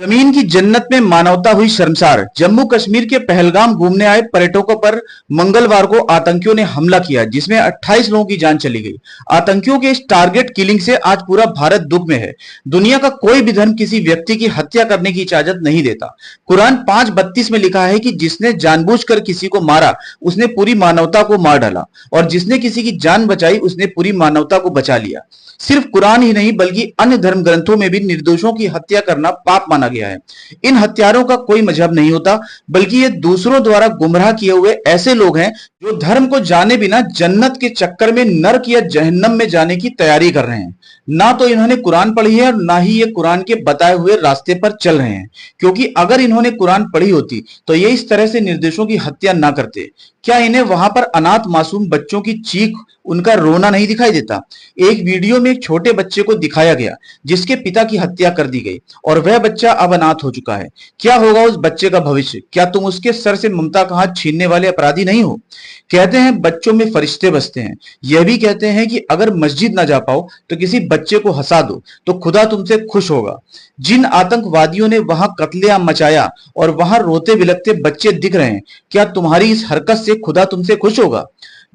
जमीन की जन्नत में मानवता हुई शर्मसार। जम्मू कश्मीर के पहलगाम घूमने आए पर्यटकों पर मंगलवार को आतंकियों ने हमला किया, जिसमें 28 लोगों की जान चली गई। आतंकियों के इस टारगेट किलिंग से आज पूरा भारत दुख में है। दुनिया का कोई भी धर्म किसी व्यक्ति की हत्या करने की इजाजत नहीं देता। कुरान 5:32 में लिखा है कि जिसने जानबूझकर किसी को मारा उसने पूरी मानवता को मार डाला, और जिसने किसी की जान बचाई उसने पूरी मानवता को बचा लिया। सिर्फ कुरान ही नहीं बल्कि अन्य धर्म ग्रंथों में भी निर्दोषों की हत्या करना पाप माना गया है। इन हत्यारों का कोई मजहब नहीं होता, बल्कि ये दूसरों द्वारा गुमराह किए हुए ऐसे लोग हैं जो धर्म को जाने बिना जन्नत के चक्कर में नर्क या जहन्नम में जाने की तैयारी कर रहे हैं। ना तो इन्होंने कुरान पढ़ी है और ना ही ये कुरान के बताए हुए रास्ते पर चल रहे हैं, क्योंकि अगर इन्होंने कुरान पढ़ी होती तो ये इस तरह से निर्दोषों की हत्या ना करते। क्या इन्हें वहां पर अनाथ मासूम बच्चों की चीख, उनका रोना नहीं दिखाई देता? एक वीडियो में एक छोटे बच्चे को दिखाया गया जिसके पिता की हत्या कर दी गई और वह बच्चा अब अनाथ हो चुका है। क्या होगा उस बच्चे का भविष्य? क्या तुम उसके सर से ममता का हाथ छीनने वाले अपराधी नहीं हो? कहते हैं बच्चों में फरिश्ते बसते हैं। यह भी कहते हैं कि अगर मस्जिद ना जा पाओ तो किसी बच्चे को हंसा दो तो खुदा तुमसे खुश होगा। जिन आतंकवादियों ने वहां कत्लेआम मचाया और वहां रोते बिलखते बच्चे दिख रहे हैं, क्या तुम्हारी इस हरकत से खुदा तुमसे खुश होगा?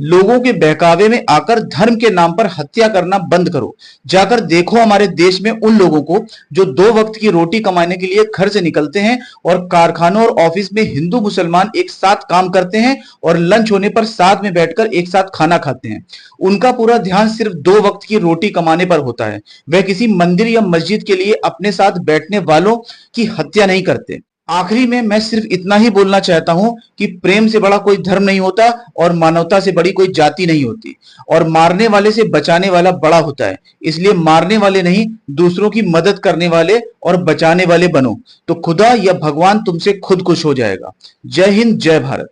लोगों के बहकावे में आकर धर्म के नाम पर हत्या करना बंद करो। जाकर देखो हमारे देश में उन लोगों को जो 2 वक्त की रोटी कमाने के लिए घर से निकलते हैं और कारखानों और ऑफिस में हिंदू मुसलमान एक साथ काम करते हैं और लंच होने पर साथ में बैठकर एक साथ खाना खाते हैं। उनका पूरा ध्यान सिर्फ 2 वक्त की रोटी कमाने पर होता है। वह किसी मंदिर या मस्जिद के लिए अपने साथ बैठने वालों की हत्या नहीं करते। आखिरी में मैं सिर्फ इतना ही बोलना चाहता हूं कि प्रेम से बड़ा कोई धर्म नहीं होता और मानवता से बड़ी कोई जाति नहीं होती, और मारने वाले से बचाने वाला बड़ा होता है। इसलिए मारने वाले नहीं, दूसरों की मदद करने वाले और बचाने वाले बनो, तो खुदा या भगवान तुमसे खुद खुश हो जाएगा। जय हिंद, जय भारत।